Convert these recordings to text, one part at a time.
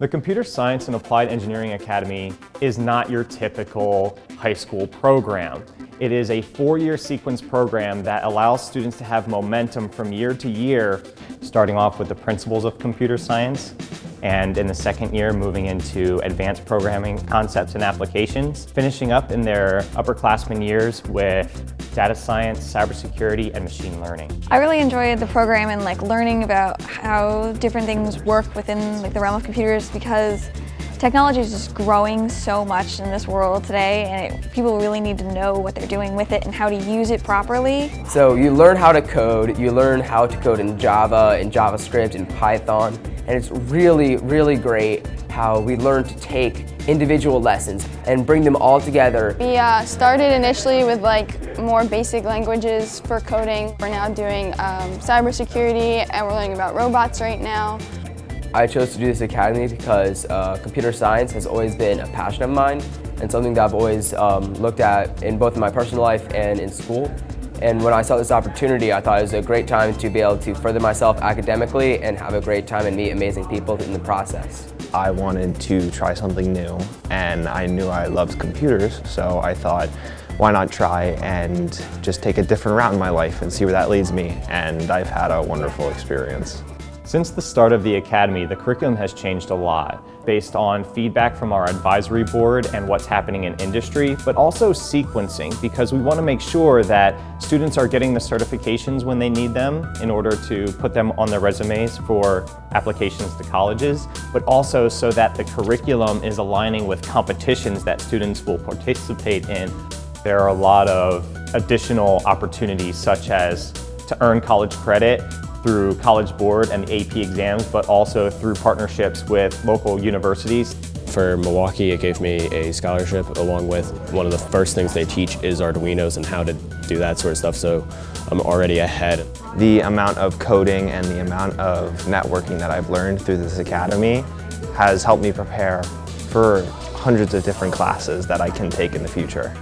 The Computer Science and Applied Engineering Academy is not your typical high school program. It is a 4-year sequence program that allows students to have momentum from year to year, starting off with the principles of computer science, and in the second year moving into advanced programming concepts and applications, finishing up in their upperclassmen years with data science, cybersecurity, and machine learning. I really enjoyed the program and learning about how different things work within the realm of computers, because technology is just growing so much in this world today, and people really need to know what they're doing with it and how to use it properly. So you learn how to code, you learn how to code in Java, in JavaScript, in Python, and it's really, really great how we learn to take individual lessons and bring them all together. We started initially with more basic languages for coding. We're now doing cybersecurity, and we're learning about robots right now. I chose to do this academy because computer science has always been a passion of mine and something that I've always looked at in both my personal life and in school. And when I saw this opportunity, I thought it was a great time to be able to further myself academically and have a great time and meet amazing people in the process. I wanted to try something new, and I knew I loved computers, so I thought, why not try and just take a different route in my life and see where that leads me, and I've had a wonderful experience. Since the start of the Academy, the curriculum has changed a lot based on feedback from our advisory board and what's happening in industry, but also sequencing, because we want to make sure that students are getting the certifications when they need them in order to put them on their resumes for applications to colleges, but also so that the curriculum is aligning with competitions that students will participate in. There are a lot of additional opportunities, such as to earn college credit through College Board and the AP exams, but also through partnerships with local universities. For Milwaukee, it gave me a scholarship, along with one of the first things they teach is Arduinos and how to do that sort of stuff, so I'm already ahead. The amount of coding and the amount of networking that I've learned through this academy has helped me prepare for hundreds of different classes that I can take in the future.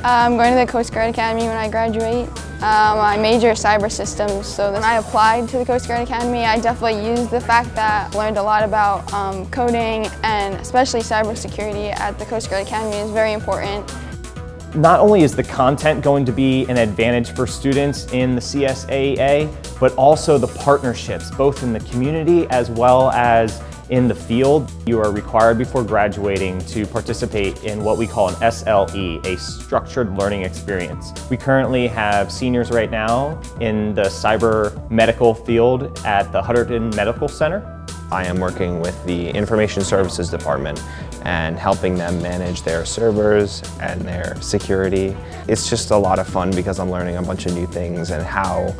I'm going to the Coast Guard Academy when I graduate. I major cyber systems, so when I applied to the Coast Guard Academy, I definitely used the fact that I learned a lot about coding, and especially cybersecurity at the Coast Guard Academy is very important. Not only is the content going to be an advantage for students in the CSAA, but also the partnerships, both in the community as well as in the field. You are required before graduating to participate in what we call an SLE, a structured learning experience. We currently have seniors right now in the cyber medical field at the Hunterdon Medical Center. I am working with the Information Services Department and helping them manage their servers and their security. It's just a lot of fun because I'm learning a bunch of new things and how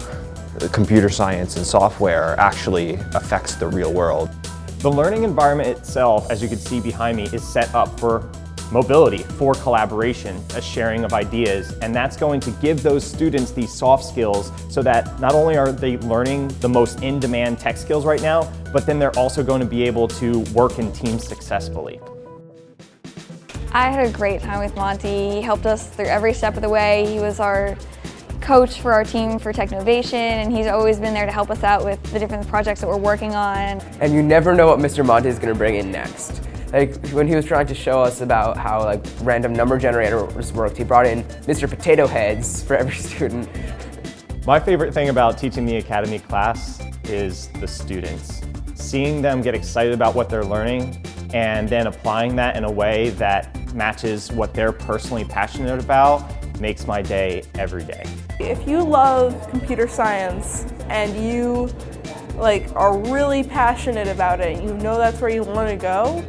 computer science and software actually affects the real world. The learning environment itself, as you can see behind me, is set up for mobility, for collaboration, a sharing of ideas, and that's going to give those students these soft skills so that not only are they learning the most in-demand tech skills right now, but then they're also going to be able to work in teams successfully. I had a great time with Monty. He helped us through every step of the way. He was our coach for our team for Technovation, and he's always been there to help us out with the different projects that we're working on. And you never know what Mr. Monte is going to bring in next. When he was trying to show us about how random number generators worked, he brought in Mr. Potato Heads for every student. My favorite thing about teaching the Academy class is the students. Seeing them get excited about what they're learning and then applying that in a way that matches what they're personally passionate about makes my day every day. If you love computer science and you are really passionate about it, you know that's where you want to go,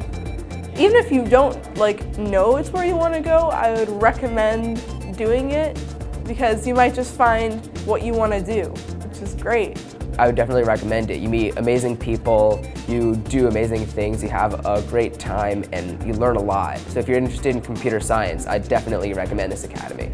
even if you don't know it's where you want to go, I would recommend doing it because you might just find what you want to do, which is great. I would definitely recommend it. You meet amazing people, you do amazing things, you have a great time, and you learn a lot. So if you're interested in computer science, I definitely recommend this academy.